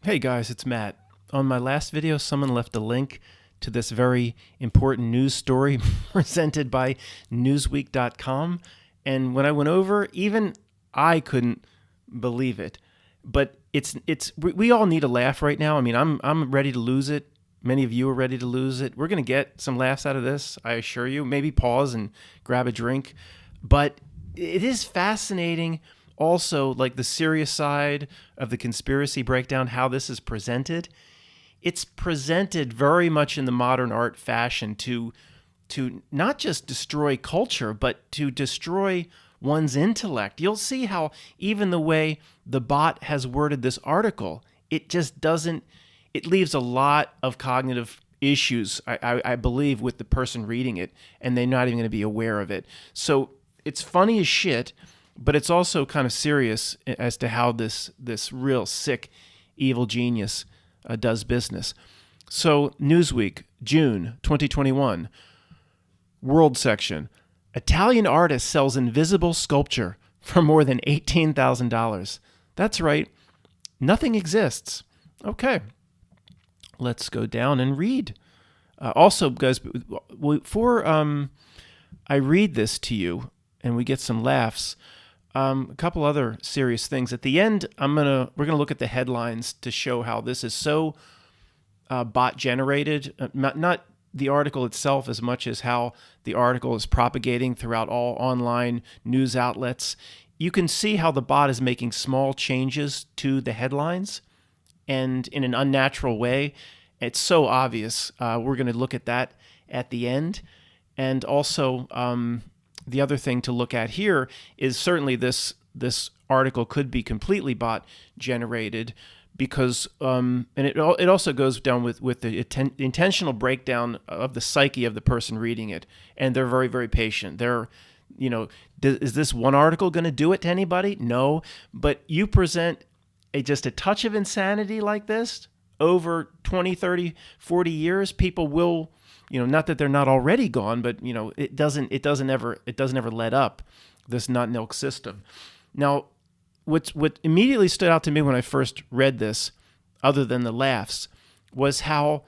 Hey guys, it's Matt. On my last video, someone left a link to this very important news story presented by Newsweek.com. And when I went over, even I couldn't believe it. But we all need a laugh right now. I mean, I'm ready to lose it. Many of you are ready to lose it. We're going to get some laughs out of this, I assure you. Maybe pause and grab a drink. But it is fascinating also, like the serious side of the conspiracy breakdown, how this is presented. It's presented very much in the modern art fashion to not just destroy culture, but to destroy one's intellect. You'll see how even the way the bot has worded this article, it just doesn't, it leaves a lot of cognitive issues, I believe, with the person reading it, and they're not even going to be aware of it. So it's funny as shit, but it's also kind of serious as to how this real sick, evil genius does business. So Newsweek, June 2021, World section. Italian artist sells invisible sculpture for more than $18,000. That's right. Nothing exists. Okay. Let's go down and read. Also, guys, before I read this to you and we get some laughs, a couple other serious things. At the end, we're gonna look at the headlines to show how this is so bot generated. Not the article itself as much as how the article is propagating throughout all online news outlets. You can see how the bot is making small changes to the headlines and in an unnatural way. It's so obvious. We're going to look at that at the end. And also, the other thing to look at here is certainly this article could be completely bot generated because, and it also goes down with the intentional breakdown of the psyche of the person reading it. And they're very, very patient. Is this one article going to do it to anybody? No. But you present just a touch of insanity like this over 20, 30, 40 years, people will, not that they're not already gone, but it doesn't ever let up, this not-nilk system. Now, what immediately stood out to me when I first read this, other than the laughs, was how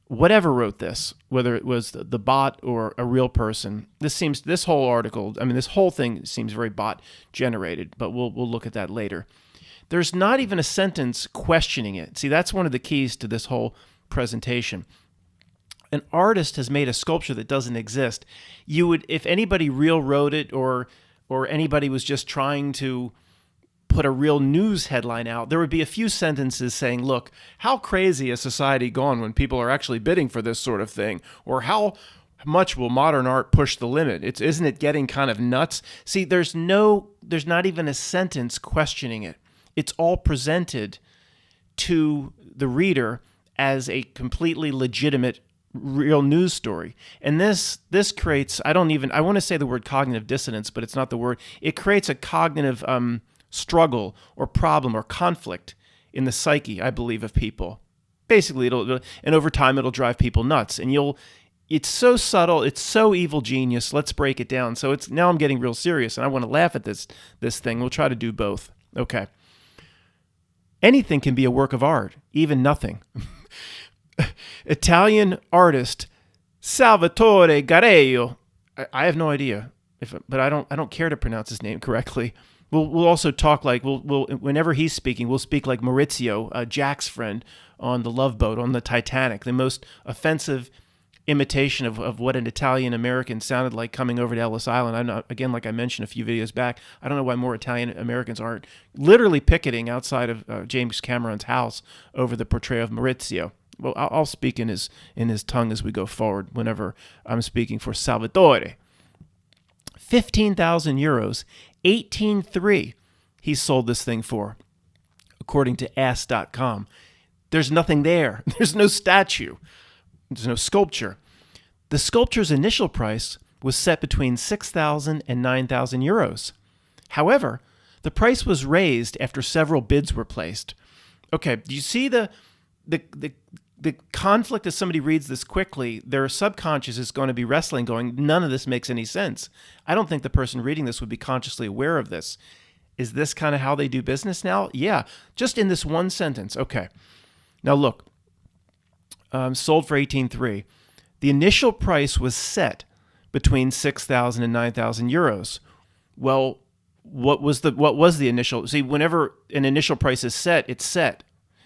whatever wrote this, whether it was the bot or a real person, this whole article, this whole thing seems very bot generated, but we'll look at that later. There's not even a sentence questioning it. See, that's one of the keys to this whole presentation. An artist has made a sculpture that doesn't exist. You would, if anybody real wrote it or anybody was just trying to put a real news headline out, there would be a few sentences saying, look, how crazy has society gone when people are actually bidding for this sort of thing? Or how much will modern art push the limit? Isn't it getting kind of nuts? See, there's not even a sentence questioning it. It's all presented to the reader as a completely legitimate real news story. And this creates, I want to say the word cognitive dissonance, but it's not the word. It creates a cognitive struggle or problem or conflict in the psyche, I believe, of people. Basically, and over time, it'll drive people nuts. And it's so subtle, it's so evil genius. Let's break it down. So now I'm getting real serious, and I want to laugh at this thing. We'll try to do both. Okay. Anything can be a work of art, even nothing. Italian artist Salvatore Garello. I have no idea, but I don't care to pronounce his name correctly. We'll also talk like we'll whenever he's speaking, we'll speak like Maurizio, Jack's friend on the Love Boat on the Titanic, the most offensive imitation of what an Italian American sounded like coming over to Ellis Island. Again, like I mentioned a few videos back, I don't know why more Italian Americans aren't literally picketing outside of James Cameron's house over the portrayal of Maurizio. Well, I'll speak in his tongue as we go forward whenever I'm speaking for Salvatore. 15,000 euros, 18.3 he sold this thing for, according to ass.com. There's nothing there. There's no statue. There's no sculpture. The sculpture's initial price was set between 6,000 and 9,000 euros. However, the price was raised after several bids were placed. Okay, do you see the conflict as somebody reads this quickly? Their subconscious is going to be wrestling, going, none of this makes any sense. I don't think the person reading this would be consciously aware of this. Is this kind of how they do business now? Yeah, just in this one sentence. Okay. Now look, sold for 18.3. The initial price was set between 6,000 and 9,000 euros. Well, what was the initial? See, whenever an initial price is set, it's set.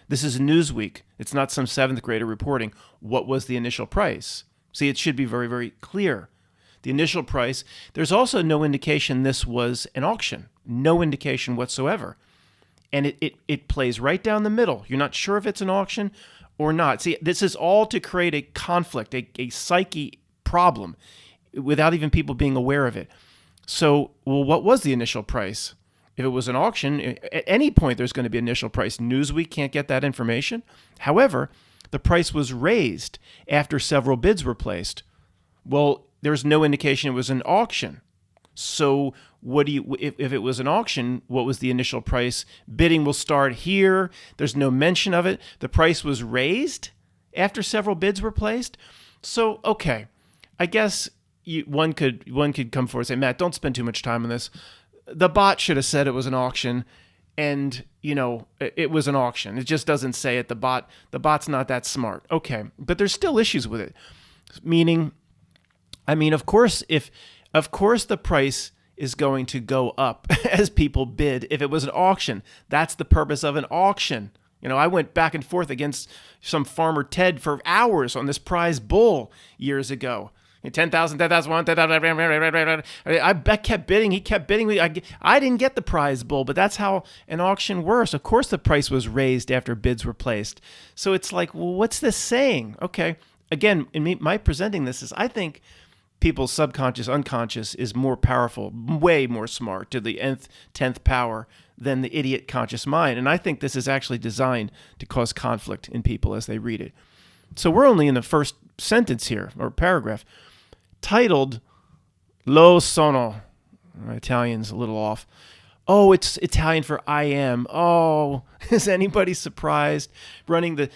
This is Newsweek. It's not some seventh grader reporting. What was the initial price? See, it should be very, very clear. The initial price, there's also no indication this was an auction. No indication whatsoever. And it plays right down the middle. You're not sure if it's an auction or not. See, this is all to create a conflict, a psyche problem, without even people being aware of it. So, well, what was the initial price? If it was an auction, at any point there's going to be an initial price. Newsweek can't get that information. However, the price was raised after several bids were placed. Well, there's no indication it was an auction. So if it was an auction, what was the initial price? Bidding will start here. There's no mention of it. The price was raised after several bids were placed. So, okay, I guess one could come forward and say, Matt, don't spend too much time on this. The bot should have said it was an auction, and it was an auction. It just doesn't say it. The bot's not that smart. Okay, but there's still issues with it. Meaning, of course the price is going to go up as people bid if it was an auction. That's the purpose of an auction. I went back and forth against some farmer Ted for hours on this prize bull years ago. 10,000, 10,001, 10,000. I kept bidding. He kept bidding. I didn't get the prize bull, but that's how an auction works. Of course, the price was raised after bids were placed. So it's like, well, what's this saying? Okay. Again, my presenting this is, I think people's subconscious, unconscious is more powerful, way more smart to the nth, 10th power than the idiot conscious mind. And I think this is actually designed to cause conflict in people as they read it. So we're only in the first sentence here, or paragraph, titled Lo sono. My Italian's a little off. Oh, it's Italian for I am. Oh, is anybody surprised? Running the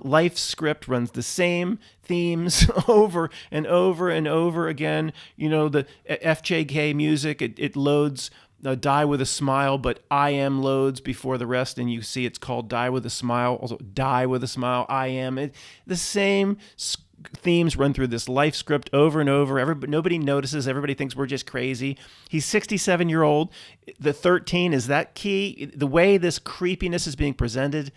life script runs the same themes over and over and over again. The FJK music, it loads Die with a Smile, but I am loads before the rest, and you see it's called Die with a Smile. Also, Die with a Smile, I am. The same themes run through this life script over and over. Nobody notices. Everybody thinks we're just crazy. He's 67-year-old. The 13 is that key. The way this creepiness is being presented,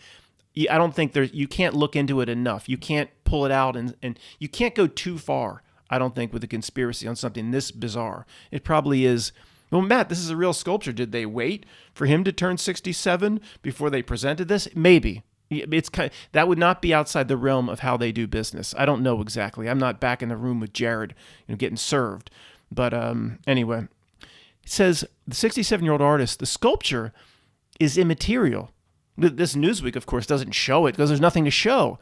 I don't think you can't look into it enough. You can't pull it out, and you can't go too far, I don't think, with a conspiracy on something this bizarre. It probably is. Well, Matt, this is a real sculpture. Did they wait for him to turn 67 before they presented this? Maybe. That would not be outside the realm of how they do business. I don't know exactly. I'm not back in the room with Jared, getting served. But anyway, it says the 67-year-old artist, the sculpture is immaterial. This Newsweek, of course, doesn't show it because there's nothing to show.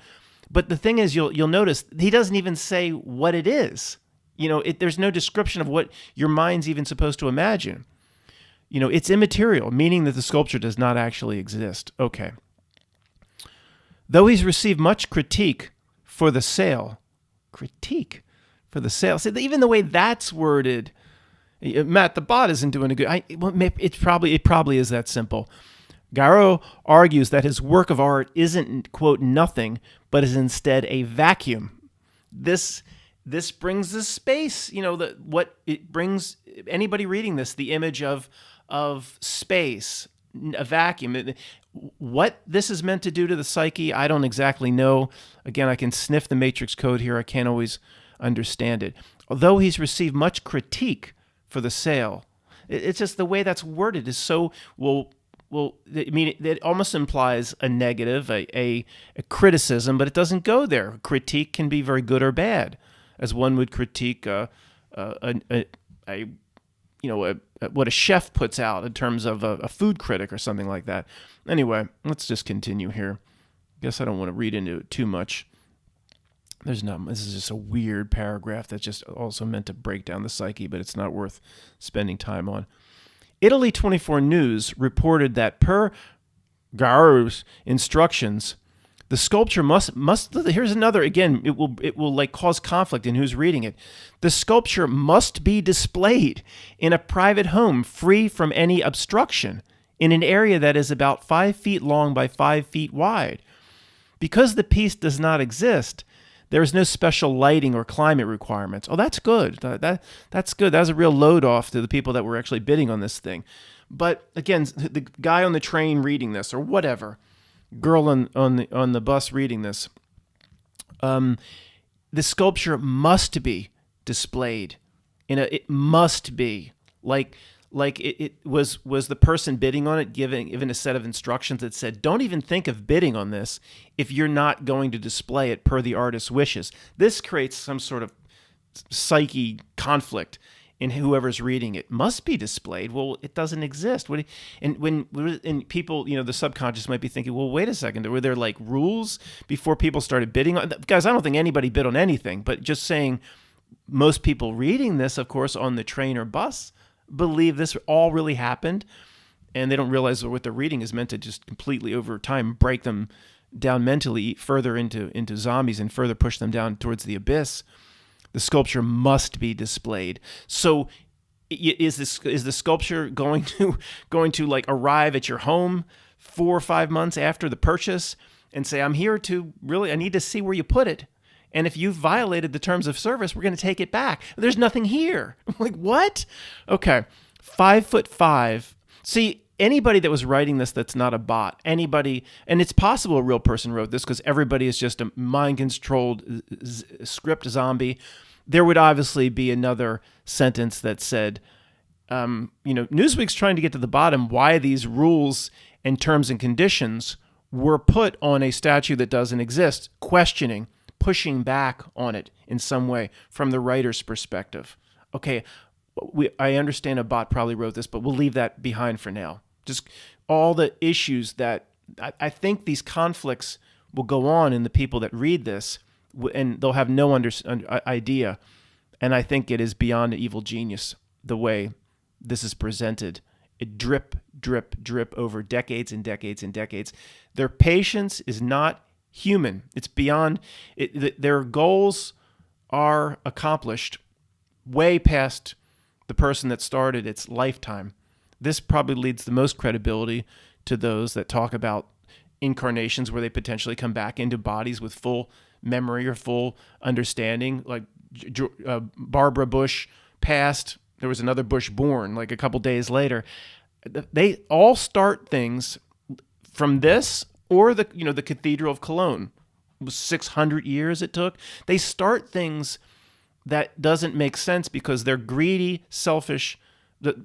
But the thing is, you'll notice he doesn't even say what it is. There's no description of what your mind's even supposed to imagine. It's immaterial, meaning that the sculpture does not actually exist. Okay. Though he's received much critique for the sale. Critique for the sale. See, even the way that's worded, Matt, the bot isn't doing a good. It probably is that simple. Garreau argues that his work of art isn't, quote, nothing, but is instead a vacuum. This brings the space, what it brings anybody reading this, the image of space, a vacuum. What this is meant to do to the psyche, I don't exactly know. Again, I can sniff the matrix code here. I can't always understand it. Although he's received much critique for the sale, it's just the way that's worded is so, it almost implies a negative, a criticism, but it doesn't go there. Critique can be very good or bad, as one would critique what a chef puts out in terms of a food critic or something like that. Anyway, let's just continue here. Guess I don't want to read into it too much. This is just a weird paragraph that's just also meant to break down the psyche, but it's not worth spending time on. Italy 24 News reported that per Garreau's instructions, the sculpture must. Here's another. Again, it will like cause conflict in who's reading it. The sculpture must be displayed in a private home, free from any obstruction, in an area that is about 5 feet long by 5 feet wide. Because the piece does not exist, there is no special lighting or climate requirements. Oh, that's good. That's good. That was a real load off to the people that were actually bidding on this thing. But again, the guy on the train reading this, or whatever, girl on the bus reading this, the sculpture must be displayed. It must be like it was the person bidding on it given a set of instructions that said, don't even think of bidding on this if you're not going to display it per the artist's wishes. This creates some sort of psyche conflict in whoever's reading it. Must be displayed. Well, it doesn't exist. And people, the subconscious might be thinking, well, wait a second, were there like rules before people started bidding on? Guys, I don't think anybody bid on anything, but just saying, most people reading this, of course, on the train or bus, believe this all really happened, and they don't realize that what they're reading is meant to just completely over time break them down mentally further into zombies and further push them down towards the abyss. The sculpture must be displayed. So is the sculpture going to like arrive at your home 4 or 5 months after the purchase and say, I'm here to really, I need to see where you put it. And if you've violated the terms of service, we're going to take it back. There's nothing here. I'm like, what? Okay. 5'5". See, anybody that was writing this that's not a bot, anybody, and it's possible a real person wrote this because everybody is just a mind-controlled script zombie. There would obviously be another sentence that said, Newsweek's trying to get to the bottom why these rules and terms and conditions were put on a statue that doesn't exist, questioning, pushing back on it in some way from the writer's perspective. Okay, I understand a bot probably wrote this, but we'll leave that behind for now. Just all the issues that I think these conflicts will go on in the people that read this, and they'll have no idea. And I think it is beyond an evil genius the way this is presented. It drip, drip, drip over decades and decades and decades. Their patience is not human. It's beyond it. Their goals are accomplished way past the person that started its lifetime. This probably leads the most credibility to those that talk about incarnations where they potentially come back into bodies with full memory or full understanding. Like Barbara Bush passed, there was another Bush born like a couple days later. They all start things from this or the Cathedral of Cologne. It was 600 years it took. They start things that doesn't make sense because they're greedy, selfish.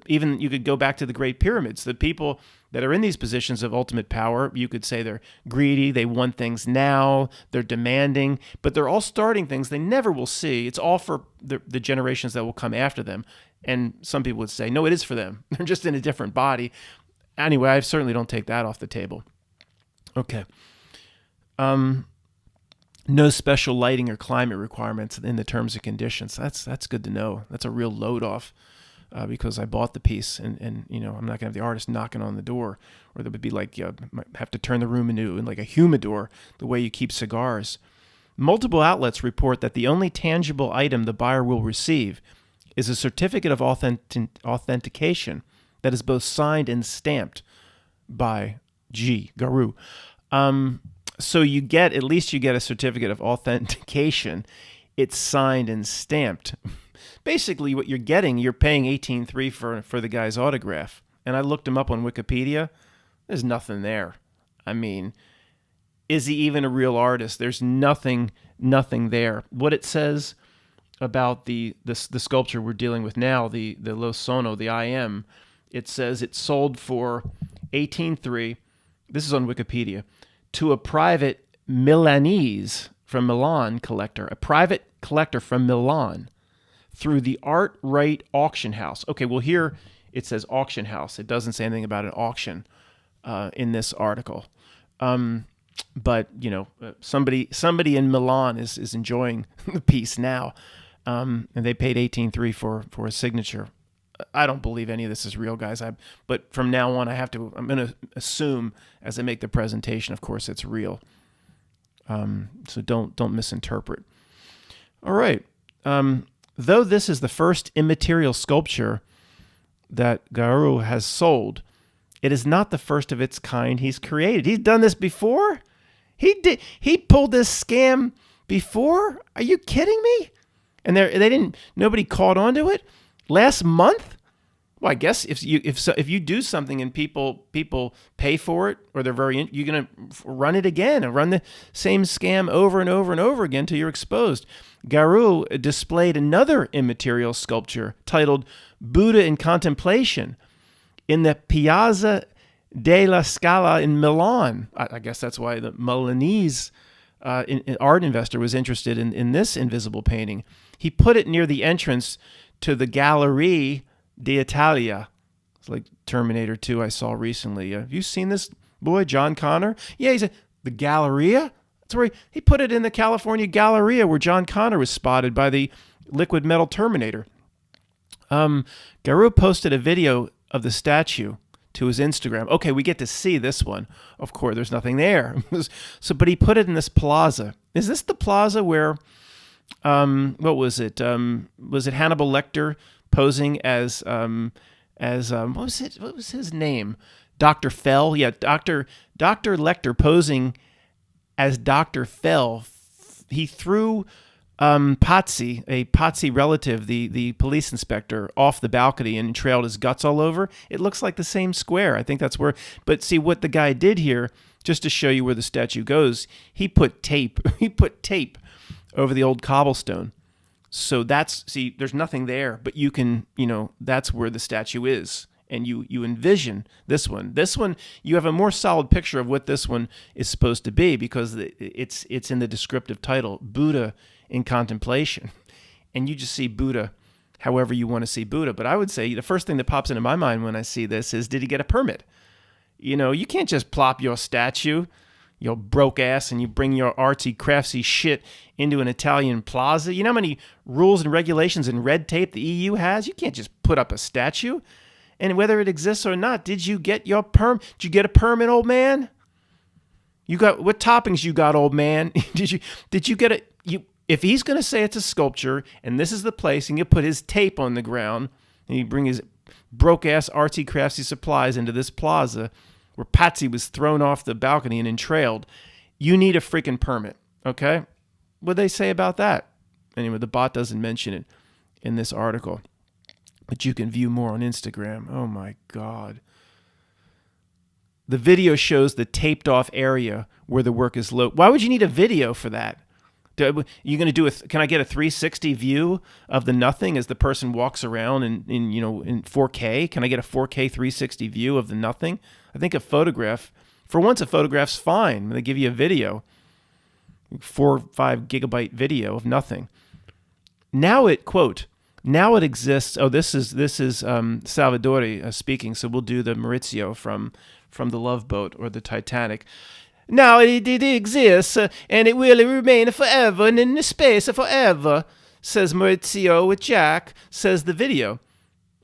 Even you could go back to the Great Pyramids. The people that are in these positions of ultimate power, you could say they're greedy, they want things now, they're demanding, but they're all starting things they never will see. It's all for the generations that will come after them. And some people would say, no, it is for them. They're just in a different body. Anyway, I certainly don't take that off the table. Okay. No special lighting or climate requirements in the terms and conditions. That's good to know. That's a real load off because I bought the piece and I'm not going to have the artist knocking on the door, or there would be like might have to turn the room into like a humidor the way you keep cigars. Multiple outlets report that the only tangible item the buyer will receive is a certificate of authentication that is both signed and stamped by G. Garou. So at least you get a certificate of authentication. It's signed and stamped. Basically, what you're getting, you're paying $18,300 for the guy's autograph. And I looked him up on Wikipedia. There's nothing there. I mean, is he even a real artist? There's nothing there. What it says about the sculpture we're dealing with now, the Lo Sono, the IM, it says it sold for $18,300. This is on Wikipedia. To a private Milanese from Milan collector, a private collector from Milan, through the Art Right auction house. Okay, well here it says auction house. It doesn't say anything about an auction in this article. But somebody in Milan is enjoying the piece now, and they paid $18,300 for a signature. I don't believe any of this is real, guys. But from now on, I'm going to assume as I make the presentation, of course, it's real. So don't misinterpret. All right. Though this is the first immaterial sculpture that Garou has sold, it is not the first of its kind he's created. He's done this before. He pulled this scam before? Are you kidding me? And nobody caught on to it last month. Well, I guess if you do something and people pay for it, or you're gonna run it again and run the same scam over and over and over again till you're exposed. Garou displayed another immaterial sculpture titled "Buddha in Contemplation" in the Piazza della Scala in Milan. I guess that's why the Milanese art investor was interested in this invisible painting. He put it near the entrance to the Galleria d'Italia. It's like Terminator 2 I saw recently. Have you seen this boy, John Connor? Yeah, he's the Galleria? That's where he put it in the California Galleria where John Connor was spotted by the liquid metal Terminator. Garou posted a video of the statue to his Instagram. Okay, we get to see this one. Of course, there's nothing there. But he put it in this plaza. Is this the plaza where, what was it? Was it Hannibal Lecter posing as what was his name? Dr. Fell? Yeah, Dr. Lecter posing as Dr. Fell. He threw Pazzi, a Pazzi relative, the police inspector, off the balcony and trailed his guts all over. It looks like the same square. I think that's where. But see what the guy did here, just to show you where the statue goes. He put tape. He put tape over the old cobblestone. So there's nothing there, but you can, that's where the statue is. And you envision this one. This one, you have a more solid picture of what this one is supposed to be because it's in the descriptive title, Buddha in Contemplation. And you just see Buddha however you want to see Buddha. But I would say the first thing that pops into my mind when I see this is, did he get a permit? You can't just plop your statue, your broke ass, and you bring your artsy craftsy shit into an Italian plaza. You know how many rules and regulations and red tape the EU has? You can't just put up a statue. And whether it exists or not, did you get your Did you get a permit, old man? You got what toppings you got, old man? Did you get it? If he's going to say it's a sculpture and this is the place, and you put his tape on the ground and you bring his broke ass artsy craftsy supplies into this plaza where Patsy was thrown off the balcony and entrailed, you need a freaking permit, okay? What do they say about that? Anyway, the bot doesn't mention it in this article, but you can view more on Instagram. Oh my God. The video shows the taped off area where the work is located. Why would you need a video for that? You're going to do can I get a 360 view of the nothing as the person walks around in 4K? Can I get a 4K 360 view of the nothing? I think a photograph's fine. They give you a video, 4 or 5 gigabyte video of nothing. Now it exists. Oh, this is Salvadori speaking. So we'll do the Maurizio from the Love Boat or the Titanic. Now it exists, and it will remain forever, and in the space of forever, says Maurizio with Jack, says the video.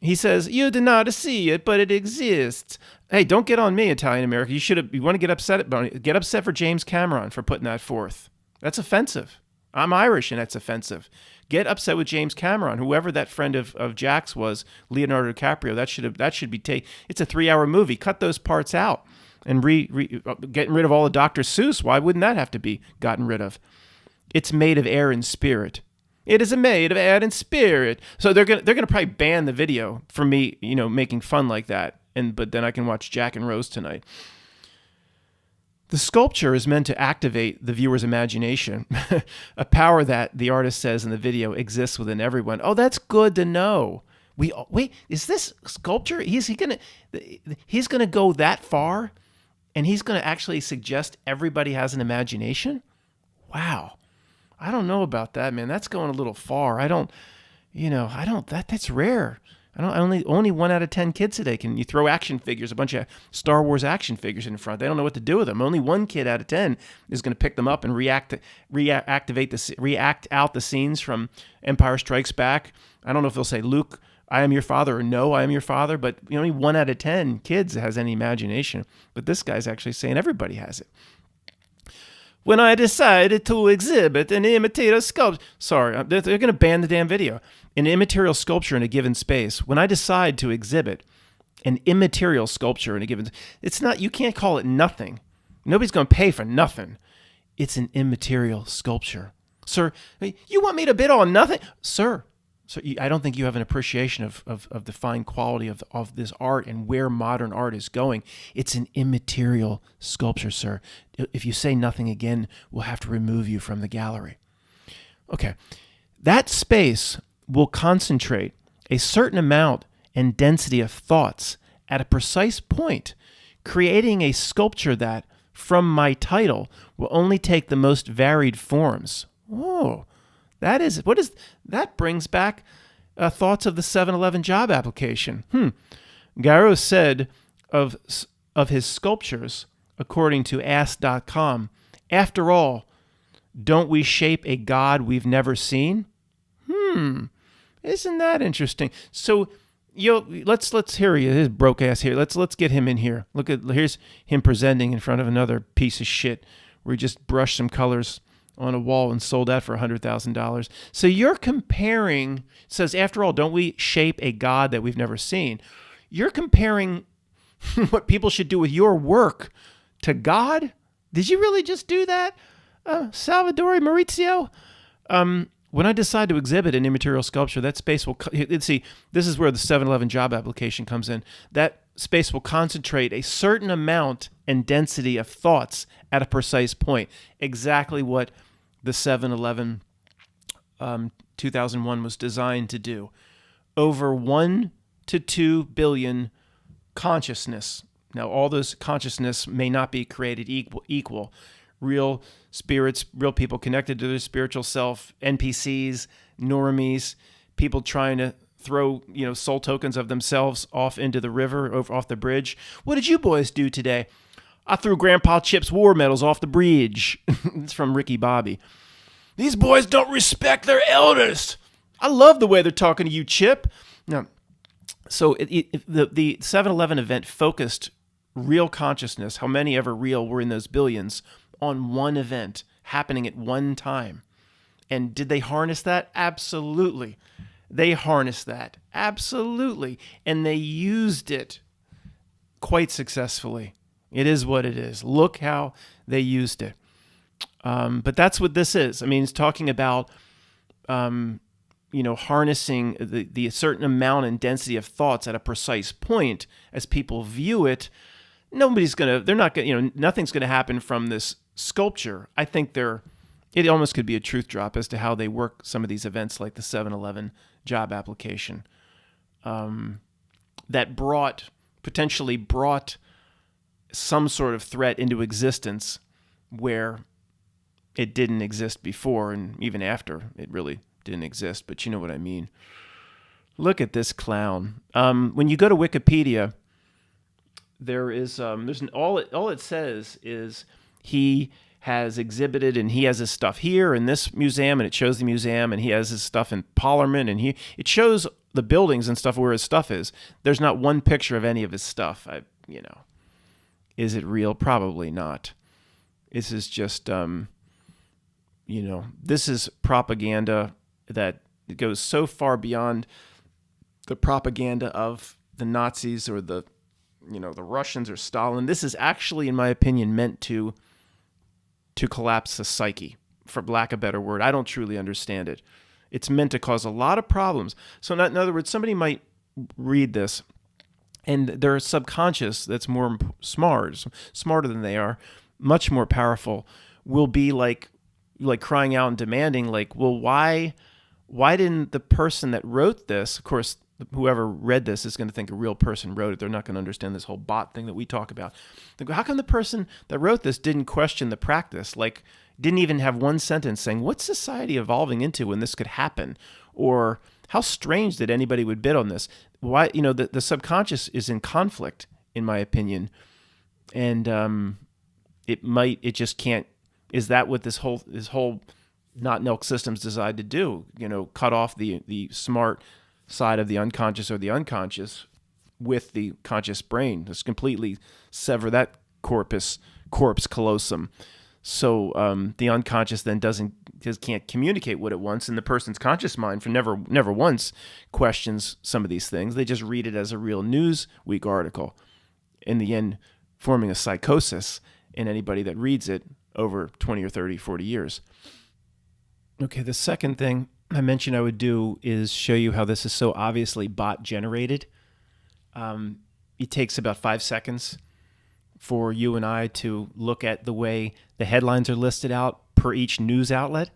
He says, you do not see it, but it exists. Hey, don't get on me, Italian America. You want to get upset for James Cameron for putting that forth. That's offensive. I'm Irish, and that's offensive. Get upset with James Cameron, whoever that friend of Jack's was, Leonardo DiCaprio. That should be taken. It's a 3-hour movie. Cut those parts out. And getting rid of all of Dr. Seuss. Why wouldn't that have to be gotten rid of? It's made of air and spirit. It is made of air and spirit. So they're gonna probably ban the video for me, making fun like that. But then I can watch Jack and Rose tonight. The sculpture is meant to activate the viewer's imagination, a power that the artist says in the video exists within everyone. Oh, that's good to know. Wait, is this sculpture? He's gonna go that far? And he's going to actually suggest everybody has an imagination? Wow. I don't know about that, man. That's going a little far. That's rare. Only 1 out of 10 kids today can. You throw action figures, a bunch of Star Wars action figures in front. They don't know what to do with them. Only 1 kid out of 10 is going to pick them up and react out the scenes from Empire Strikes Back. I don't know if they'll say, Luke, I am your father, or no, I am your father, but only 1 out of 10 kids has any imagination. But this guy's actually saying everybody has it. When I decided to exhibit an immaterial sculpture, they're going to ban the damn video. An immaterial sculpture in a given space. When I decide to exhibit an immaterial sculpture in a given, it's not. You can't call it nothing. Nobody's going to pay for nothing. It's an immaterial sculpture. Sir, you want me to bid on nothing? Sir, I don't think you have an appreciation of the fine quality of this art and where modern art is going. It's an immaterial sculpture, sir. If you say nothing again, we'll have to remove you from the gallery. Okay. That space will concentrate a certain amount and density of thoughts at a precise point, creating a sculpture that, from my title, will only take the most varied forms. Oh, that brings back thoughts of the 7-Eleven job application. Garros said of his sculptures, according to Ask.com, after all, don't we shape a God we've never seen? Isn't that interesting? So, let's hear his broke ass here. Let's get him in here. Here's him presenting in front of another piece of shit where he just brushed some colors on a wall and sold that for $100,000. So you're comparing, says, after all, don't we shape a God that we've never seen? You're comparing what people should do with your work to God? Did you really just do that, Salvatore Maurizio? When I decide to exhibit an immaterial sculpture, that space will, see, this is where the 7-Eleven job application comes in. That space will concentrate a certain amount and density of thoughts at a precise point. Exactly what the 7-Eleven 2001 was designed to do. Over 1 to 2 billion consciousness. Now, all those consciousness may not be created equal. Real spirits, real people connected to their spiritual self, NPCs, normies, people trying to throw, soul tokens of themselves off into the river, off the bridge. What did you boys do today? I threw Grandpa Chip's war medals off the bridge. It's from Ricky Bobby. These boys don't respect their elders. I love the way they're talking to you, Chip. Now, so the 7-Eleven event focused real consciousness, how many ever real were in those billions, on one event happening at one time. And did they harness that? Absolutely. They harnessed that. Absolutely. And they used it quite successfully. It is what it is. Look how they used it. But that's what this is. I mean, it's talking about, harnessing the certain amount and density of thoughts at a precise point as people view it. Nothing's going to happen from this sculpture. I think it almost could be a truth drop as to how they work some of these events like the 7-Eleven job application that potentially brought some sort of threat into existence where it didn't exist before, and even after it really didn't exist, but you know what I mean. Look at this clown. When you go to Wikipedia, there is all it says is he has exhibited and he has his stuff here in this museum, and it shows the museum, and he has his stuff in Parliament, and it shows the buildings and stuff where his stuff is. There's not one picture of any of his stuff. Is it real? Probably not. This is just this is propaganda that goes so far beyond the propaganda of the Nazis or the Russians or Stalin. This is actually, in my opinion, meant to collapse the psyche, for lack of a better word. I don't truly understand it. It's meant to cause a lot of problems. So in other words, somebody might read this and their subconscious that's more smarter than they are, much more powerful, will be like crying out and demanding, like, well, why didn't the person that wrote this, of course, whoever read this is going to think a real person wrote it. They're not going to understand this whole bot thing that we talk about. They go, how come the person that wrote this didn't question the practice? Like, didn't even have one sentence saying, what's society evolving into when this could happen? Or how strange that anybody would bid on this? Why, the subconscious is in conflict, in my opinion. And it just can't. Is that what this whole Not Nelk Systems designed to do? Cut off the smart side of the unconscious or the unconscious with the conscious brain. Just completely sever that corpus callosum. So the unconscious then can't communicate what it wants, and the person's conscious mind for never once questions some of these things. They just read it as a real Newsweek article. In the end, forming a psychosis in anybody that reads it over 20 or 30, 40 years. Okay, the second thing I mentioned I would do is show you how this is so obviously bot generated. It takes about 5 seconds for you and I to look at the way the headlines are listed out per each news outlet.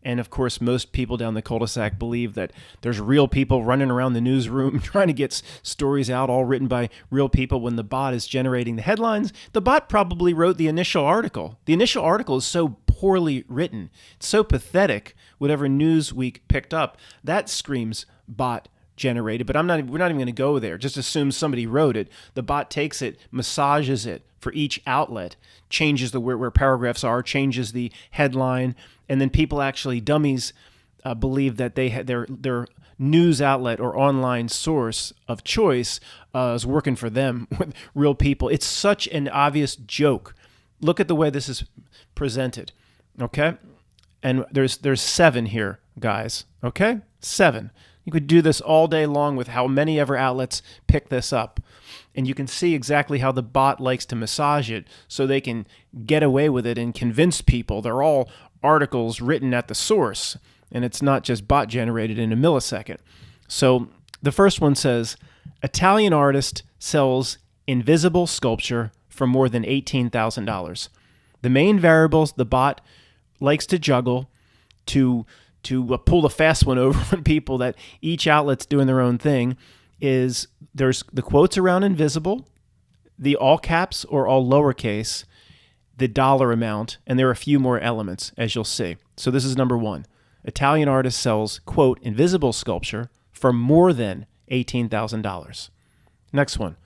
And of course, most people down the cul-de-sac believe that there's real people running around the newsroom trying to get stories out, all written by real people. When the bot is generating the headlines, the bot probably wrote the initial article. The initial article is so poorly written, it's so pathetic. Whatever Newsweek picked up, that screams bot generated. But we're not even going to go there. Just assume somebody wrote it. The bot takes it, massages it for each outlet, changes the where paragraphs are, changes the headline, and then people actually, dummies, believe that they had their news outlet or online source of choice is working for them with real people. It's such an obvious joke. Look at the way this is presented, okay? And there's 7 here, guys, okay? 7. You could do this all day long with how many ever outlets pick this up. And you can see exactly how the bot likes to massage it so they can get away with it and convince people. They're all articles written at the source, and it's not just bot generated in a millisecond. So the first one says, Italian artist sells invisible sculpture for more than $18,000. The main variables the bot likes to juggle to pull the fast one over on people that each outlet's doing their own thing is there's the quotes around invisible, the all caps or all lowercase, the dollar amount, and there are a few more elements, as you'll see. So this is number 1. Italian artist sells, quote, invisible sculpture for more than $18,000. Next one.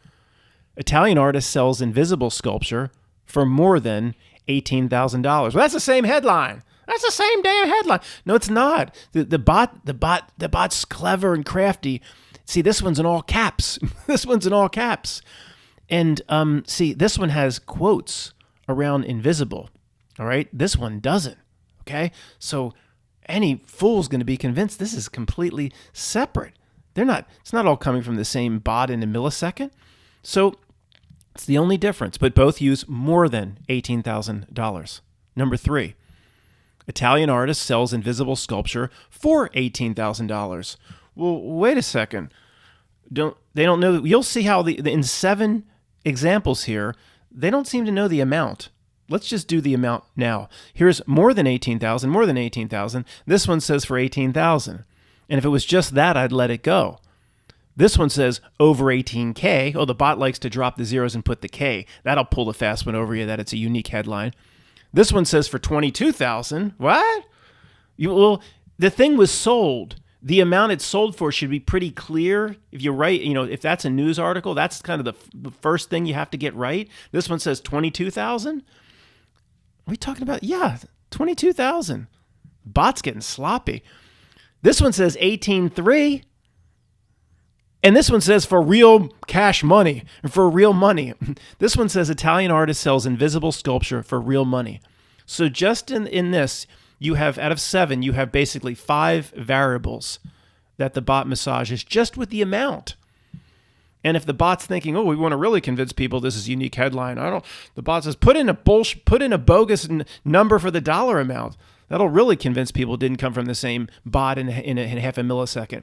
Italian artist sells invisible sculpture for more than $18,000. Well, that's the same headline. That's the same damn headline. No, it's not. The bot's clever and crafty. See, this one's in all caps. This one's in all caps. And see, this one has quotes around invisible. All right? This one doesn't. Okay? So any fool's going to be convinced this is completely separate. It's not all coming from the same bot in a millisecond. So it's the only difference, but both use more than $18,000. Number 3. Italian artist sells invisible sculpture for $18,000. Well, wait a second. They don't know. You'll see how in 7 examples here, they don't seem to know the amount. Let's just do the amount now. Here's more than 18,000, more than 18,000. This one says for 18,000. And if it was just that, I'd let it go. This one says over 18K. Oh, the bot likes to drop the zeros and put the K. That'll pull the fast one over you that it's a unique headline. This one says for 22,000. What? Well, the thing was sold. The amount it's sold for should be pretty clear. If you write, if that's a news article, that's kind of the first thing you have to get right. This one says 22,000. What are we talking about? Yeah, 22,000. Bot's getting sloppy. This one says 18.3. And this one says for real cash money, for real money. This one says Italian artist sells invisible sculpture for real money. So just in this, you have, out of 7, you have basically 5 variables that the bot massages just with the amount. And if the bot's thinking, oh, we want to really convince people this is a unique headline, the bot says, put in a bogus number for the dollar amount. That'll really convince people it didn't come from the same bot in half a millisecond.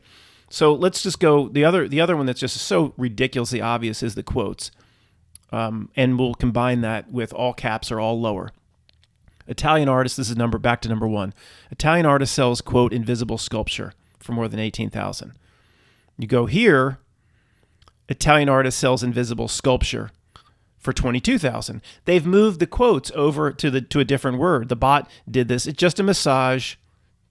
So let's just go. The other one that's just so ridiculously obvious is the quotes, and we'll combine that with all caps or all lower. Italian artist. This is back to number 1. Italian artist sells, quote, invisible sculpture for more than 18,000. You go here. Italian artist sells invisible sculpture for 22,000. They've moved the quotes over to a different word. The bot did this. It's just a massage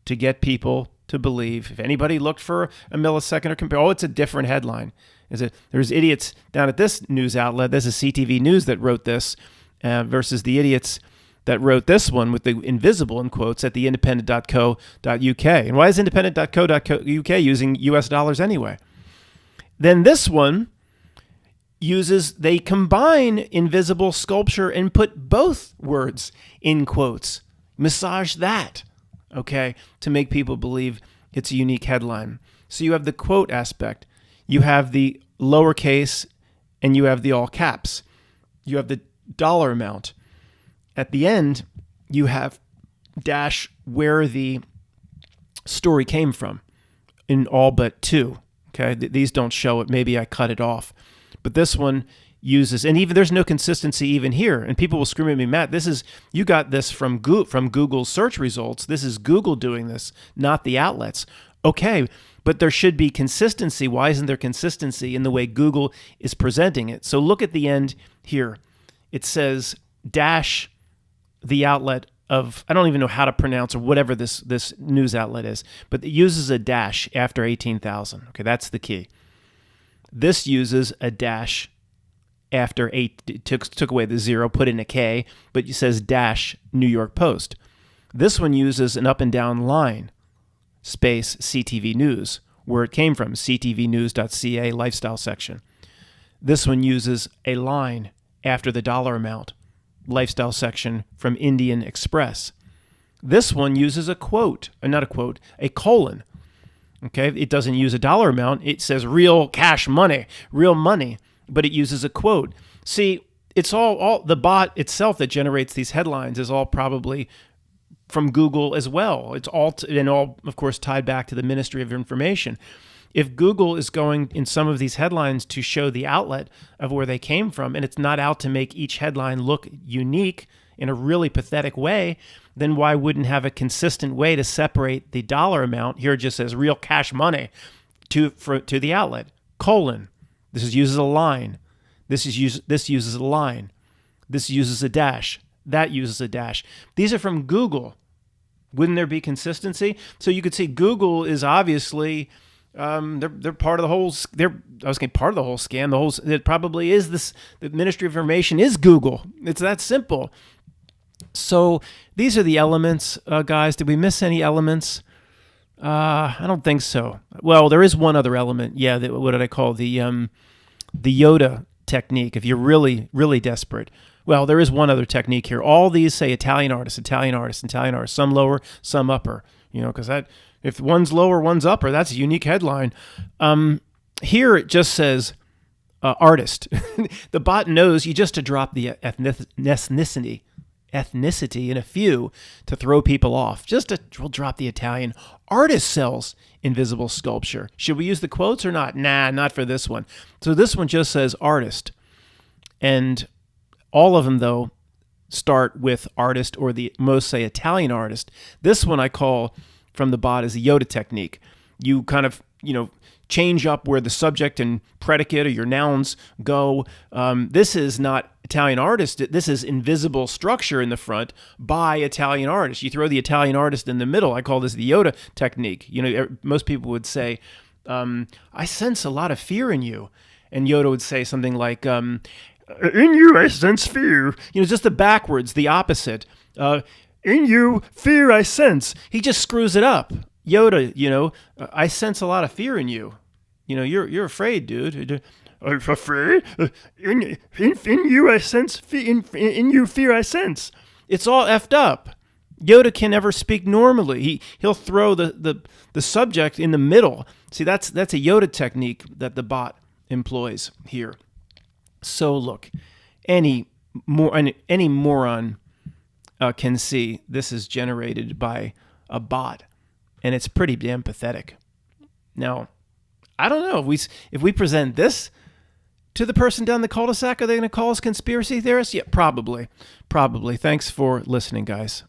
to get people to believe. If anybody looked for a millisecond or compare, it's a different headline. There's idiots down at this news outlet. This is CTV News that wrote this versus the idiots that wrote this one with the invisible in quotes at the independent.co.uk. And why is independent.co.uk using US dollars anyway? Then this one they combine invisible sculpture and put both words in quotes. Massage that. Okay, to make people believe it's a unique headline. So you have the quote aspect, you have the lowercase, and you have the all caps. You have the dollar amount. At the end, you have dash where the story came from in all but two. Okay, these don't show it. Maybe I cut it off. But this one uses, and even there's no consistency even here. And people will scream at me, Matt, you got this from Google's search results. This is Google doing this, not the outlets. Okay, but there should be consistency. Why isn't there consistency in the way Google is presenting it? So look at the end here. It says dash the outlet of, I don't even know how to pronounce or whatever this news outlet is, but it uses a dash after 18,000. Okay, that's the key. This uses a dash after 8, took away the 0, put in a K, but it says dash New York Post. This one uses an up and down line, space CTV News, where it came from, ctvnews.ca lifestyle section. This one uses a line after the dollar amount, lifestyle section from Indian Express. This one uses a quote, not a quote, a colon. Okay, it doesn't use a dollar amount. It says real cash money, real money, but it uses a quote. See, it's all the bot itself that generates these headlines is all probably from Google as well. It's all, of course, tied back to the Ministry of Information. If Google is going in some of these headlines to show the outlet of where they came from, and it's not out to make each headline look unique in a really pathetic way, then why wouldn't have a consistent way to separate the dollar amount? Here it just says real cash money to the outlet, colon. This uses a line. This uses a line. This uses a dash. That uses a dash. These are from Google. Wouldn't there be consistency? So you could see Google is obviously they're part of the whole. Part of the whole scam. It probably is this. The Ministry of Information is Google. It's that simple. So these are the elements, guys. Did we miss any elements? I don't think so. Well, there is one other element. Yeah, what did I call the Yoda technique? If you're really, really desperate. Well, there is one other technique here. All these say Italian artist, Italian artist, Italian artist. Some lower, some upper. Because if one's lower, one's upper, that's a unique headline. Here it just says artist. The bot knows you just to drop the ethnicity in a few to throw people off. We'll drop the Italian. Artist sells invisible sculpture. Should we use the quotes or not? Nah, not for this one. So this one just says artist. And all of them, though, start with artist, or most say Italian artist. This one I call from the bot is the Yoda technique. You kind of, change up where the subject and predicate or your nouns go. This is not Italian artist. This is invisible structure in the front by Italian artist. You throw the Italian artist in the middle. I call this the Yoda technique. Most people would say, I sense a lot of fear in you. And Yoda would say something like, in you, I sense fear. Just the backwards, the opposite. In you, fear I sense. He just screws it up. Yoda, I sense a lot of fear in you. You're afraid, dude. I'm afraid. In you, I sense in you, fear I sense. It's all effed up. Yoda can never speak normally. He'll throw the subject in the middle. See, that's a Yoda technique that the bot employs here. So look, any moron can see this is generated by a bot, and it's pretty damn pathetic. Now, I don't know if we present this to the person down the cul-de-sac, are they going to call us conspiracy theorists? Yeah, probably. Thanks for listening, guys.